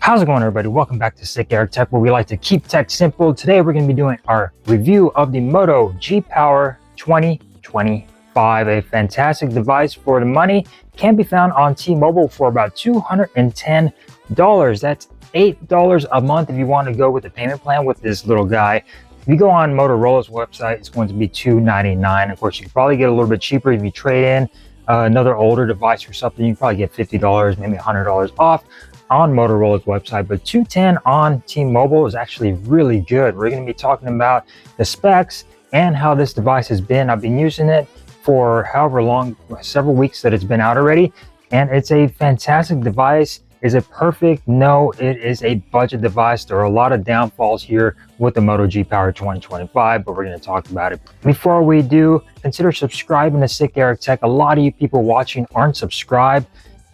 How's it going, everybody? Welcome back to SicErik Tech, where we like to keep tech simple. Today we're going to be doing our review of the Moto G Power 2025, a fantastic device for the money. Can be found on T-Mobile for about $210. That's $8 a month if you want to go with the payment plan with this little guy. If you go on Motorola's website, it's going to be $299. Of course, you can probably get a little bit cheaper if you trade in another older device or something. You can probably get $50, maybe $100 off on Motorola's website, but $210 on T-Mobile is actually really good. We're going to be talking about the specs and how this device has been. I've been using it for however long, several weeks that it's been out already, and it's a fantastic device. Is it perfect? No, it is a budget device. There are a lot of downfalls here with the Moto G Power 2025, but we're going to talk about it. Before we do, consider subscribing to SicErik Tech. A lot of you people watching aren't subscribed,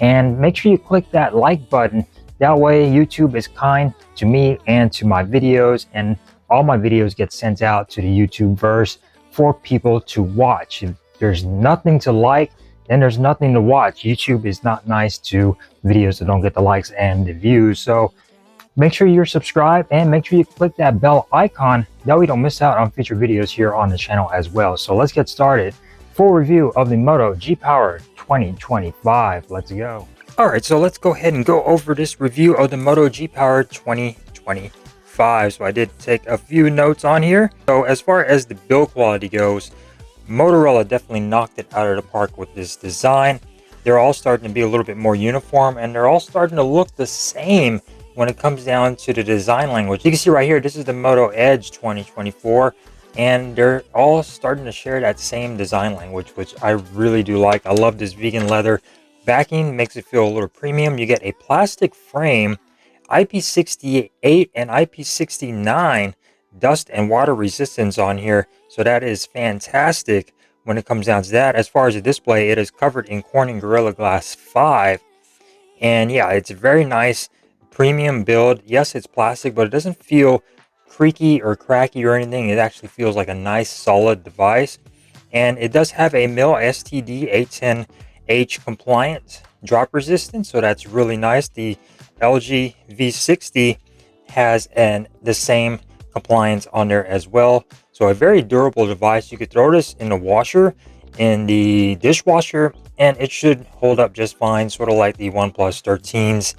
and make sure you click that like button. That way YouTube is kind to me and to my videos, and all my videos get sent out to the YouTube verse for people to watch. If there's nothing to like, then there's nothing to watch. YouTube is not nice to videos that don't get the likes and the views. So make sure you're subscribed and make sure you click that bell icon. That way you don't miss out on future videos here on the channel as well. So let's get started. Full review of the Moto G Power 2025. Let's go. All right, so let's go ahead and go over this review of the Moto G Power 2025. So I did take a few notes on here. So as far as the build quality goes, Motorola definitely knocked it out of the park with this design. They're all starting to be a little bit more uniform, and they're all starting to look the same when it comes down to the design language. You can see right here, this is the Moto Edge 2024. And they're all starting to share that same design language, which I really do like. I love this vegan leather backing, makes it feel a little premium. You get a plastic frame, IP68 and IP69 dust and water resistance on here. So that is fantastic when it comes down to that. As far as the display, it is covered in Corning Gorilla Glass 5. And yeah, it's a very nice premium build. Yes, it's plastic, but it doesn't feel creaky or cracky or anything. It actually feels like a nice solid device, and it does have a MIL STD 810H compliant drop resistance, so that's really nice. The LG V60 has the same compliance on there as well, so a very durable device. You could throw this in the washer, in the dishwasher, and it should hold up just fine, sort of like the OnePlus 13s.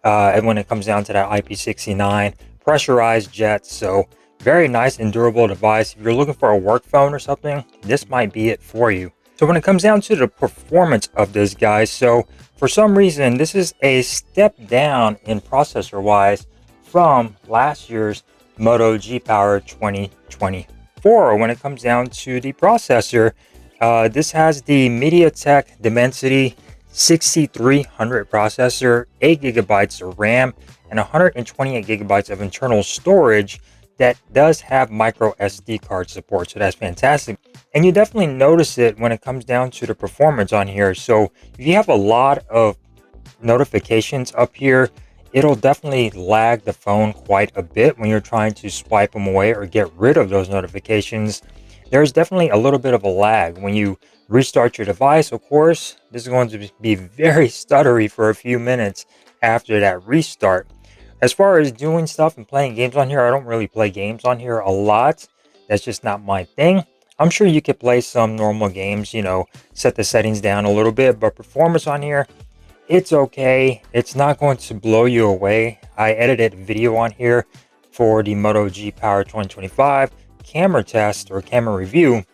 And when it comes down to that IP69 pressurized jets, so very nice and durable device. If you're looking for a work phone or something, this might be it for you. So when it comes down to the performance of this guy, so for some reason this is a step down in processor wise from last year's Moto G Power 2024. When it comes down to the processor, this has the MediaTek Dimensity 6300 processor, 8 gigabytes of RAM, and 128 gigabytes of internal storage that does have micro SD card support. So that's fantastic. And you definitely notice it when it comes down to the performance on here. So if you have a lot of notifications up here, it'll definitely lag the phone quite a bit when you're trying to swipe them away or get rid of those notifications. There's definitely a little bit of a lag when you restart your device. Of course, this is going to be very stuttery for a few minutes after that restart. As far as doing stuff and playing games on here, I don't really play games on here a lot. That's just not my thing. I'm sure you could play some normal games, you know, set the settings down a little bit, but performance on here, it's okay. It's not going to blow you away. I edited a video on here for the Moto G Power 2025 camera test or camera review,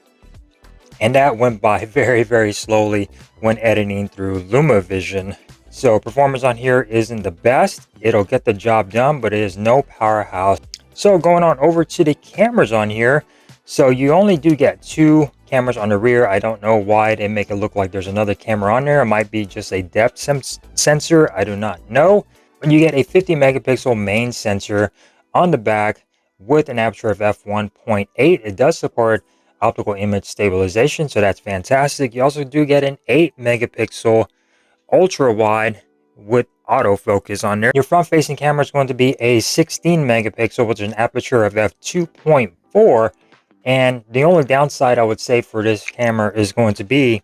and that went by very, very slowly when editing through LumaVision. So performance on here isn't the best. It'll get the job done, but it is no powerhouse. So going on over to the cameras on here. So you only do get 2 cameras on the rear. I don't know why they make it look like there's another camera on there. It might be just a depth sensor. I do not know. But you get a 50 megapixel main sensor on the back with an aperture of f1.8. It does support optical image stabilization, so that's fantastic. You also do get an 8 megapixel ultra wide with autofocus on there. Your front facing camera is going to be a 16 megapixel with an aperture of f2.4, and the only downside I would say for this camera is going to be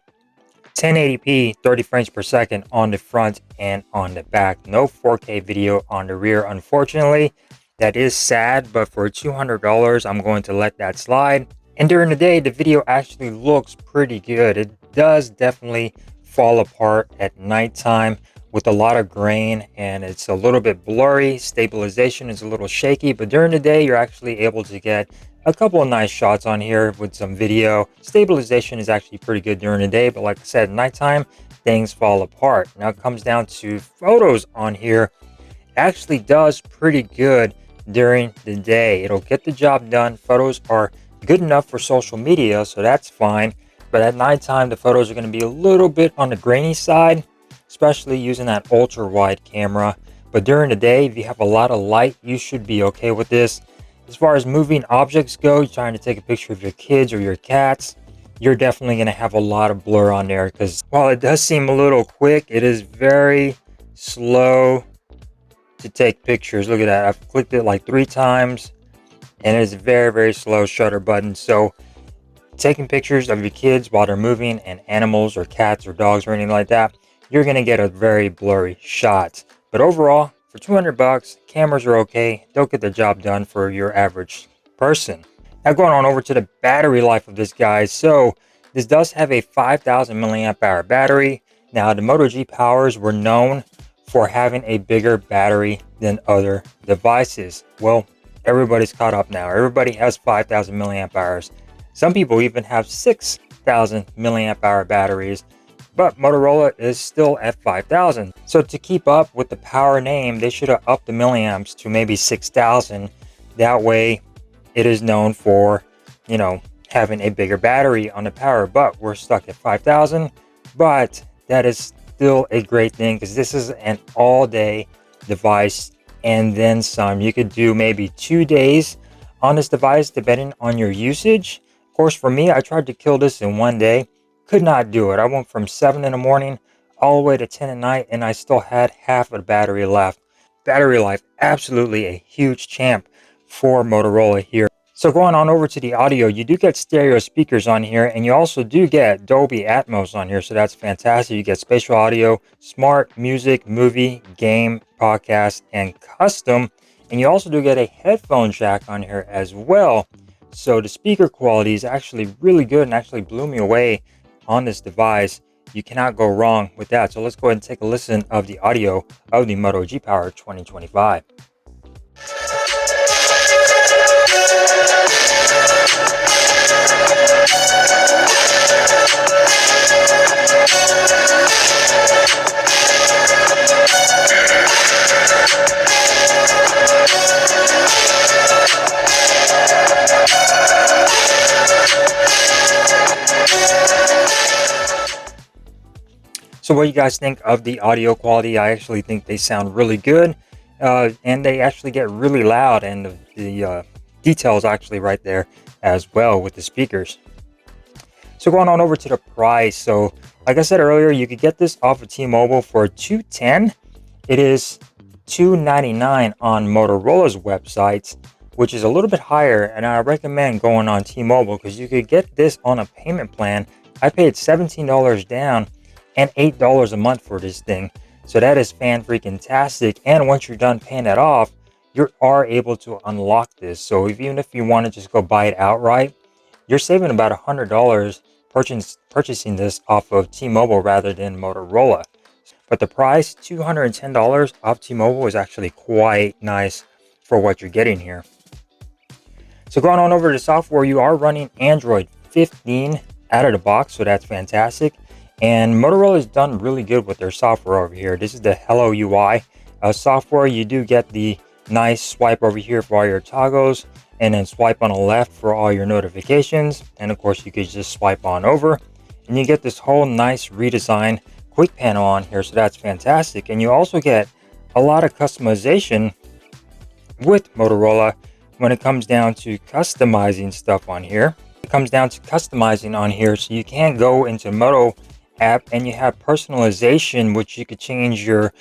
1080p 30 frames per second on the front and on the back. No 4K video on the rear, unfortunately. That is sad, but for $200 I'm going to let that slide. And during the day the video actually looks pretty good. It does definitely fall apart at nighttime with a lot of grain, and it's a little bit blurry. Stabilization is a little shaky, but during the day you're actually able to get a couple of nice shots on here with some video. Stabilization is actually pretty good during the day, but like I said, nighttime things fall apart. Now it comes down to photos on here. It actually does pretty good during the day. It'll get the job done. Photos are good enough for social media, so that's fine. But at nighttime the photos are going to be a little bit on the grainy side, especially using that ultra wide camera. But during the day, if you have a lot of light, you should be okay with this. As far as moving objects go, you're trying to take a picture of your kids or your cats, you're definitely going to have a lot of blur on there, because while it does seem a little quick, it is very slow to take pictures. Look at that. I've clicked it like 3 times and it's very, very slow shutter button. So taking pictures of your kids while they're moving, and animals or cats or dogs or anything like that, you're going to get a very blurry shot. But overall, for 200 bucks, cameras are okay. They'll get the job done for your average person. Now going on over to the battery life of this guy. So this does have a 5,000 milliamp hour battery. Now the Moto G Powers were known for having a bigger battery than other devices. Well, everybody's caught up now. Everybody has 5,000 milliamp hours. Some people even have 6,000 milliamp hour batteries, but Motorola is still at 5,000. So to keep up with the power name, they should have upped the milliamps to maybe 6,000. That way it is known for, you know, having a bigger battery on the power, but we're stuck at 5,000. But that is still a great thing, because this is an all-day device and then some. You could do maybe 2 days on this device depending on your usage. Of course, for me, I tried to kill this in 1 day. Could not do it. I went from 7 in the morning all the way to 10 at night, and I still had half of the battery left. Battery life, absolutely a huge champ for Motorola here. So going on over to the audio, you do get stereo speakers on here, and you also do get Dolby Atmos on here, so that's fantastic. You get spatial audio, smart music, movie, game, podcast, and custom. And you also do get a headphone jack on here as well. So the speaker quality is actually really good and actually blew me away on this device. You cannot go wrong with that. So let's go ahead and take a listen of the audio of the Moto G Power 2025. So what do you guys think of the audio quality? I actually think they sound really good, and they actually get really loud, and the details actually right there as well with the speakers. So going on over to the price. So like I said earlier, you could get this off of T-Mobile for $210. It is $299 on Motorola's websites, which is a little bit higher, and I recommend going on T-Mobile because you could get this on a payment plan. I paid $17 down and $8 a month for this thing, so that is fan-freaking-tastic. And once you're done paying that off, you are able to unlock this. So even if you want to just go buy it outright, you're saving about $100 purchasing this off of T-Mobile rather than Motorola. But the price, $210 off T-Mobile, is actually quite nice for what you're getting here. So going on over to software, you are running Android 15 out of the box, so that's fantastic. And Motorola has done really good with their software over here. This is the Hello UI software. You do get the nice swipe over here for all your toggles, and then swipe on the left for all your notifications. And of course, you could just swipe on over, and you get this whole nice redesigned quick panel on here. So that's fantastic. And you also get a lot of customization with Motorola when it comes down to customizing stuff on here. It comes down to customizing on here. So you can go into Moto app and you have personalization, which you could change your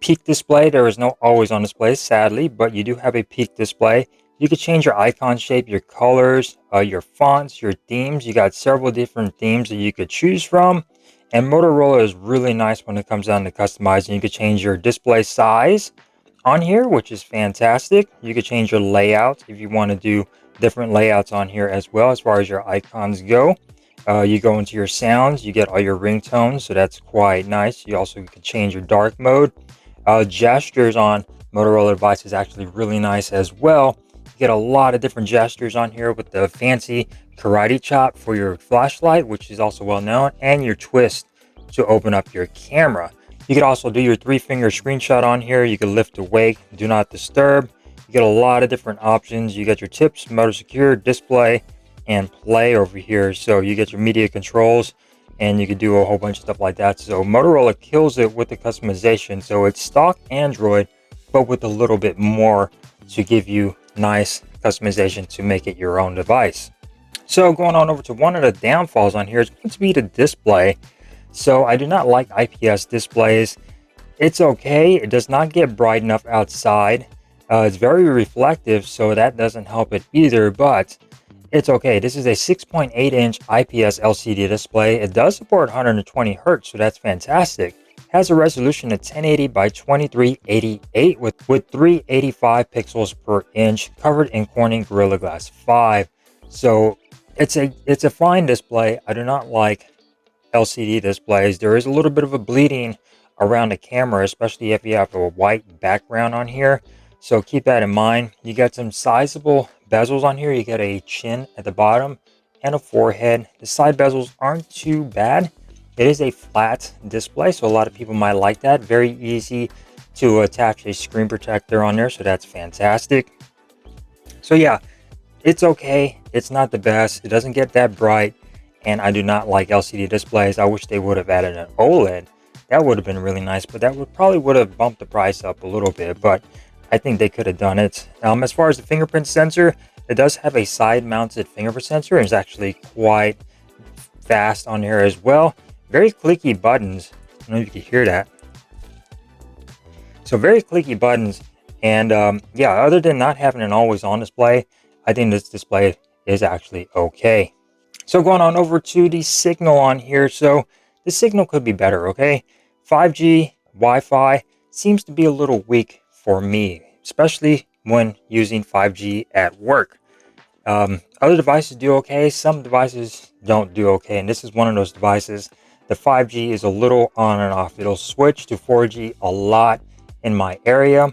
peak display. There is no always on display, sadly, but you do have a peak display. You could change your icon shape, your colors, your fonts, your themes. You got several different themes that you could choose from. And Motorola is really nice when it comes down to customizing. You could change your display size on here, which is fantastic. You could change your layout if you want to do different layouts on here as well as far as your icons go. You go into your sounds, you get all your ringtones, so that's quite nice. You also can change your dark mode. Gestures on Motorola device is actually really nice as well. You get a lot of different gestures on here with the fancy karate chop for your flashlight, which is also well known, and your twist to open up your camera. You could also do your 3-finger screenshot on here. You can lift, awake, do not disturb. You get a lot of different options. You get your tips, motor secure, display, and play over here. So you get your media controls, and you can do a whole bunch of stuff like that. So Motorola kills it with the customization. So it's stock Android, but with a little bit more to give you nice customization to make it your own device. So going on over to one of the downfalls on here is going to be the display. So I do not like IPS displays. It's okay. It does not get bright enough outside. It's very reflective, so that doesn't help it either, but it's okay. This is a 6.8-inch IPS LCD display. It does support 120 Hertz, so that's fantastic. It has a resolution of 1080 by 2388 with 385 pixels per inch, covered in Corning Gorilla Glass 5. So it's a fine display. I do not like LCD displays. There is a little bit of a bleeding around the camera, especially if you have a white background on here. So keep that in mind. You got some sizable bezels on here. You got a chin at the bottom and a forehead. The side bezels aren't too bad. It is a flat display, so a lot of people might like that. Very easy to attach a screen protector on there, so that's fantastic. So yeah, it's okay. It's not the best. It doesn't get that bright. And I do not like LCD displays. I wish they would have added an OLED. That would have been really nice, but that probably would have bumped the price up a little bit, but I think they could have done it. As far as the fingerprint sensor, it does have a side-mounted fingerprint sensor, and it's actually quite fast on here as well. Very clicky buttons. I don't know if you can hear that. So very clicky buttons, and yeah, other than not having an always-on display, I think this display is actually okay. So going on over to the signal on here. So the signal could be better, okay? 5G, Wi-Fi seems to be a little weak for me, especially when using 5G at work. Other devices do okay. Some devices don't do okay. And this is one of those devices. The 5G is a little on and off. It'll switch to 4G a lot in my area.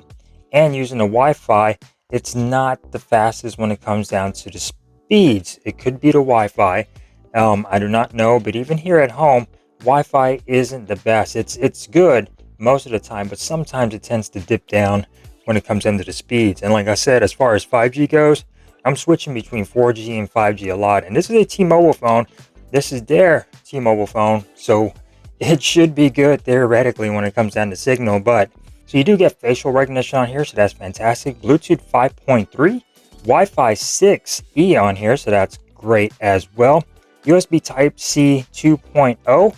And using the Wi-Fi, it's not the fastest when it comes down to the speeds. It could be the Wi-Fi. I do not know, but even here at home, Wi-Fi isn't the best. It's good most of the time, but sometimes it tends to dip down when it comes into the speeds. And like I said, as far as 5G goes, I'm switching between 4G and 5G a lot. And this is a T-Mobile phone. This is their T-Mobile phone, so it should be good theoretically when it comes down to signal. But so you do get facial recognition on here, so that's fantastic. Bluetooth 5.3. Wi-Fi 6E on here, so that's great as well. USB Type-C 2.0.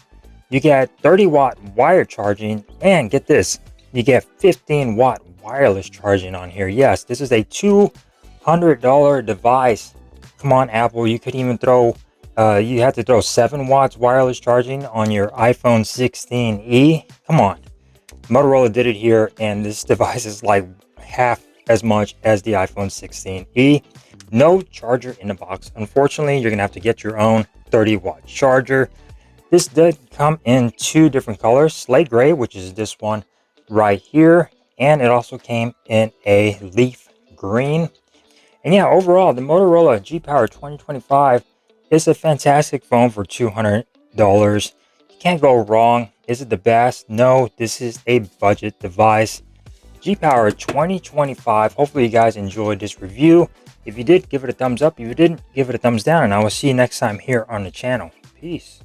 You get 30-watt wire charging, and get this, you get 15-watt wireless charging on here. Yes, this is a $200 device. Come on, Apple, you could even throw, you have to throw 7 watts wireless charging on your iPhone 16e. Come on. Motorola did it here, and this device is like half as much as the iPhone 16e. No charger in the box. Unfortunately, you're gonna have to get your own 30-watt charger. This did come in 2 different colors, slate gray, which is this one right here, and it also came in a leaf green. And yeah, overall, the Motorola G Power 2025 is a fantastic phone for $200. You can't go wrong. Is it the best? No, this is a budget device. G Power 2025. Hopefully you guys enjoyed this review. If you did, give it a thumbs up. If you didn't, give it a thumbs down, and I will see you next time here on the channel. Peace.